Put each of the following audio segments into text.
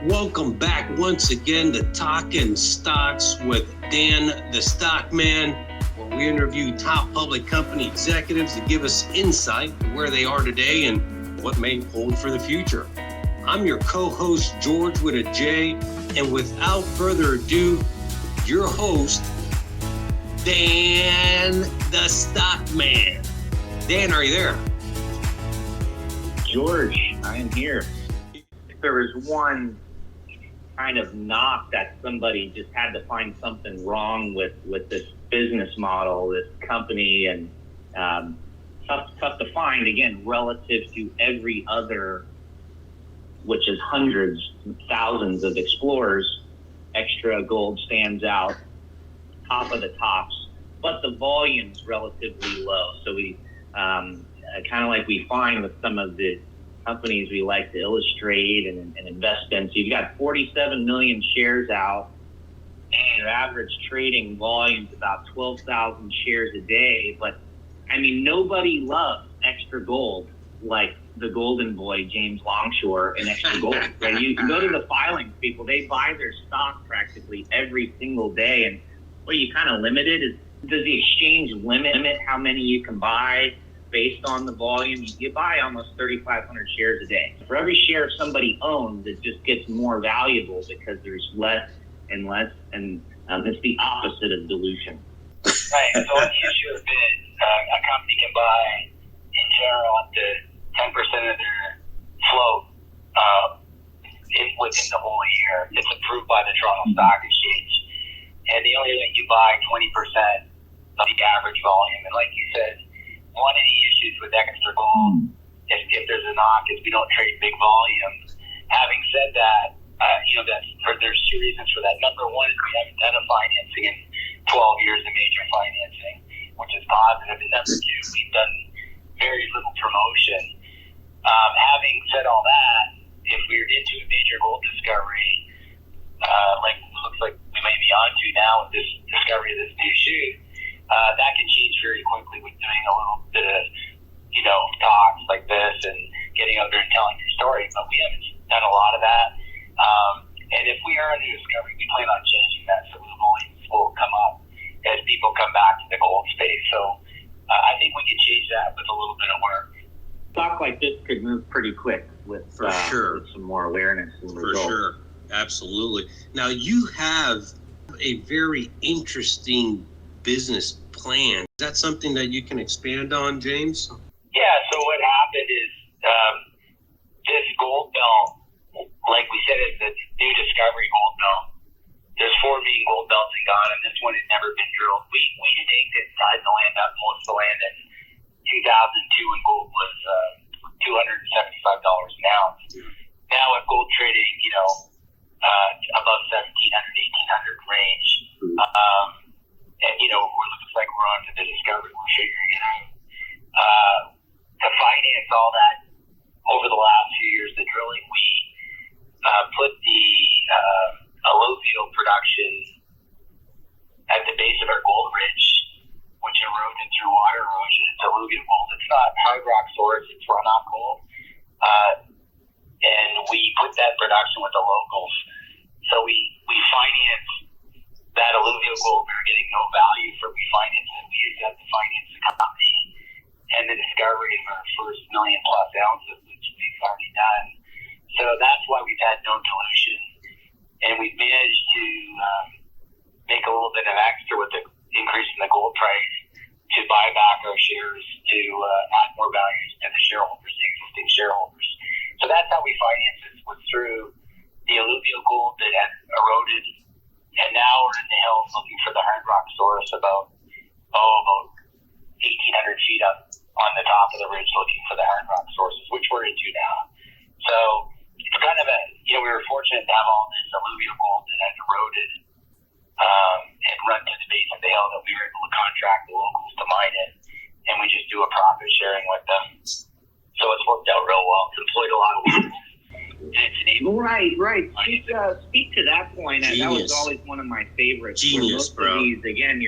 Welcome back once again to Talking Stocks with Dan the Stockman, where we interview top public company executives to give us insight to where they are today and what may hold for the future. I'm your co-host, George with a J, and without further ado, your host, Dan the Stockman. Dan, are you there? George, I am here. If there was one kind of knock that somebody just had to find something wrong with this business model, this company, and tough to find, again, relative to every other, which is hundreds, thousands of explorers. Xtra-Gold stands out, top of the tops, but the volume's relatively low. So we kind of like we find with some of the companies we like to illustrate and invest in. So you've got 47 million shares out, and your average trading volume is about 12,000 shares a day. But I mean, nobody loves Xtra-Gold like the golden boy, James Longshore, and Xtra-Gold. Right? You go to the filings, people, they buy their stock practically every single day. And what you kind of limited does the exchange limit how many you can buy based on the volume? You buy almost 3,500 shares a day. For every share somebody owns, it just gets more valuable because there's less and less, and it's the opposite of dilution. Right. So the issue has been a company can buy, in general, up to 10% of their float within the whole year. It's approved by the Toronto Stock Exchange. And the only thing you buy 20% of the average volume. And like you said, one of the issues with Xtra-Gold, if there's a knock, is we don't trade big volumes. Having said that, there's two reasons for that. Number one is we haven't done a financing in 12 years of major financing, which is positive. And number two, we've done very little promotion. Having said all that, if we were into a major gold discovery, like looks like we may be onto now with this discovery of this new shoot, that can change very quickly with doing a little bit of, talks like this and getting out there and telling your story. But we haven't done a lot of that. And if we are in a discovery, we plan on changing that so the volumes will come up as people come back to the gold space. So I think we can change that with a little bit of work. Stock like this could move pretty quick with sure. With some more awareness and results. For sure. Absolutely. Now, you have a very interesting business plan. Is that something that you can expand on, James? Yeah, so what happened is this gold belt, like we said, is the new discovery gold belt. There's 4 main gold belts in Ghana, and this one had never been drilled. We staked it inside the land, up most of the land in 2002 when gold was $275 an ounce. Now with gold trading, above 1,700, 1,800 range, and it looks like we're on to the discovery we're figuring it out. To finance all that over the last few years, the drilling, we put the alluvial production at the base of our gold ridge, which eroded through water erosion. It's alluvial gold. It's not hard rock source. It's runoff gold. And we put that production with the locals. So we financed that alluvial gold. We were getting no value for refinancing it. We used that to finance the company and the discovery of our first 1 million plus ounces, which we've already done. So that's why we've had no dilution. And we've managed to make a little bit of extra with the increase in the gold price to buy back our shares to add more value to the shareholders, the existing shareholders. So that's how we financed it, was through the alluvial gold that had eroded. And now we're in the hills looking for the hard rock source about 1,800 feet up on the top of the ridge looking for the hard rock sources, which we're into now. So it's kind of we were fortunate to have all this alluvial gold that had eroded and run to the base of the hill that we were able to contract the locals to mine it, and we just do a profit sharing with them. So it's worked out real well. It's employed a lot of workers. Right. Speak to that point. Genius. That was always one of my favorites. Genius, bro. Of these, again,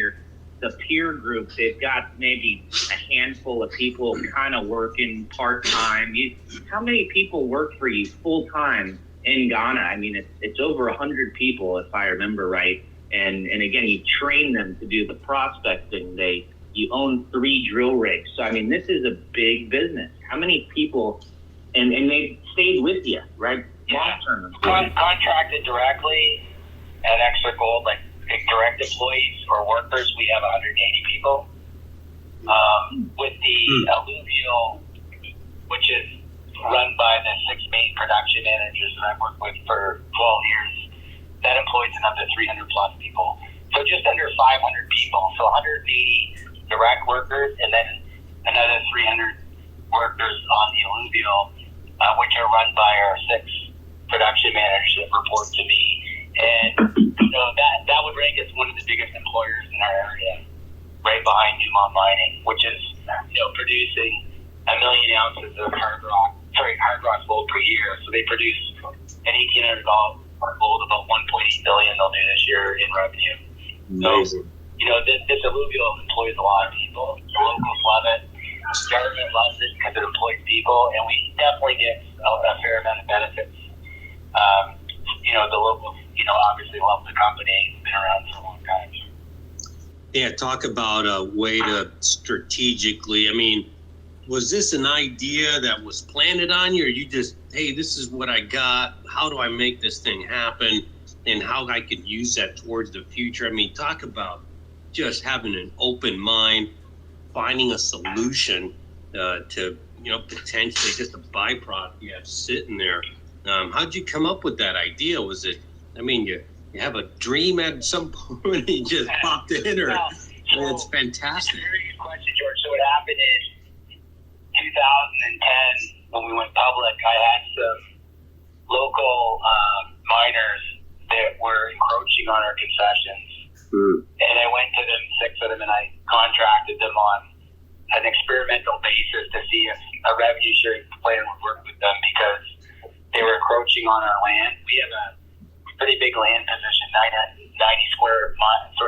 the peer group, they've got maybe a handful of people kind of working part-time. How many people work for you full-time in Ghana. I mean, it's over 100 people, if I remember right. And again, you train them to do the prospecting. You own 3 drill rigs. So, I mean, this is a big business. How many people, and they stayed with you, right? Long-term. Contracted directly at Xtra-Gold, like direct employees or workers, we have 180 people. With the alluvial, which is run by the 6 main production managers that I've worked with for 12 years, that employs another 300 plus people. So just under 500 people. So 180 direct workers, and then another 300 workers on the alluvial, which are run by our 6 production managers that report to me. And that would rank as one of the biggest employers in our area, right behind Newmont Mining, which is producing 1 million ounces of hard rock gold per year. So they produce an $1,800 gold, about $1.8 billion they'll do this year in revenue. Amazing. So this alluvial employs a lot of people. The locals love it. The government loves it because it employs people, and we definitely get a fair amount of benefits. The locals, obviously love the company. It's been around for a long time. Yeah, talk about a way to strategically, I mean, was this an idea that was planted on you, or you just, hey, this is what I got, how do I make this thing happen, and how I could use that towards the future? I mean, talk about just having an open mind, finding a solution to, potentially just a byproduct you have sitting there. How'd you come up with that idea? Was it, you have a dream at some point and you just popped in, or it's fantastic. It's a very good question, George. So what happened is 2010, when we went public, I had some local miners that were encroaching on our concessions. And I went to them, 6 of them, and I contracted them on an experimental basis to see if a revenue sharing plan would work with them, because they were encroaching on our land. We have a pretty big land position, 90 square miles. So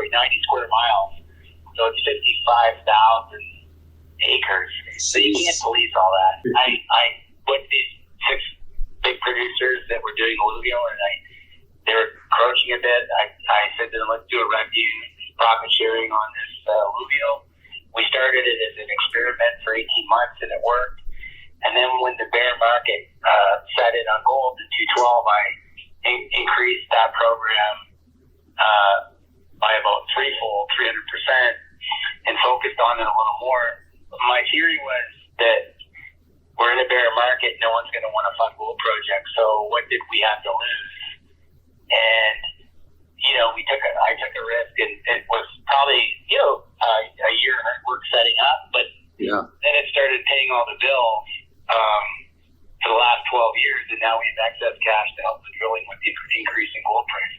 it's 55,000 acres. So you can't police all that. I put these 6 big producers that were doing alluvial, and they were encroaching a bit. I said to them, let's do a revenue profit sharing on this alluvial. We started it as an experiment for 18 months, and it worked. And then when the bear market set in on gold in 2012, I increased that program by about threefold, 300%, and focused on it a little more. My theory was that we're in a bear market, no one's going to want to fund gold projects. So what did we have to lose? And I took a risk, and it was probably a year hard work setting up, but then it started paying all the bills for the last 12 years, and now we have excess cash to help the drilling with the increasing gold price.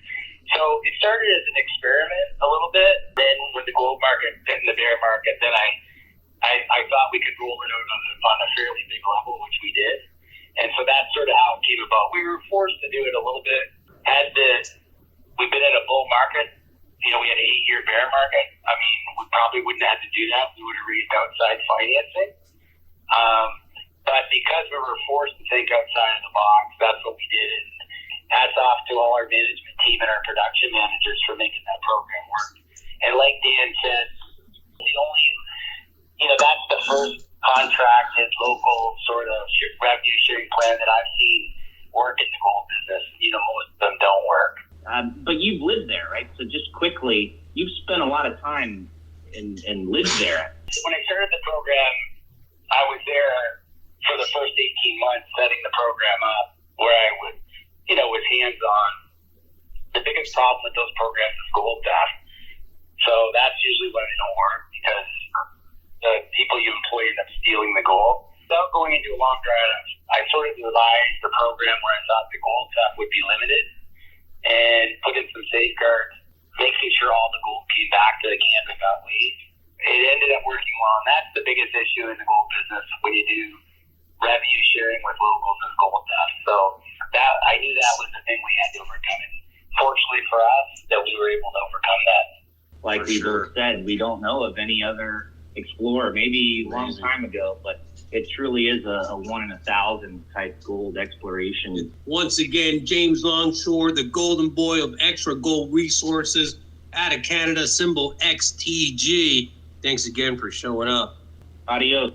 So it started as an experiment a little bit. Then when the gold market hit the bear market, then I thought we could roll it out on a fairly big level, which we did. And so that's sort of how it came about. We were forced to do it a little bit. We've been in a bull market. We had an 8-year bear market. I mean, we probably wouldn't have had to do that. We would have raised outside financing. But because we were forced to think outside of the box, that's what we did. And hats off to all our management team and our production managers for making that program work. And like Dan said, that's the first contracted local sort of revenue sharing plan that I've seen work in the gold business. Most of them don't work. But you've lived there, right? So just quickly, you've spent a lot of time and lived there. When I started the program, I was there for the first 18 months setting the program up, where I was hands-on. The biggest problem with those programs is gold theft. So that's usually when they don't work, because the people you employ end up stealing the gold. Without going into a long drive, I sort of revised the program where I thought the gold theft would be limited, and put in some safeguards, making sure all the gold came back to the camp and got weighed. It ended up working well, and that's the biggest issue in the gold business when you do revenue sharing with locals is gold theft. So I knew that was the thing we had to overcome. And fortunately for us, that we were able to overcome that. Like we both said, we don't know of any other explorer, maybe a long time ago, but it truly is a 1 in 1,000 type gold exploration. Once again, James Longshore, the golden boy of Xtra-Gold Resources out of Canada, symbol XTG. Thanks again for showing up. Adios.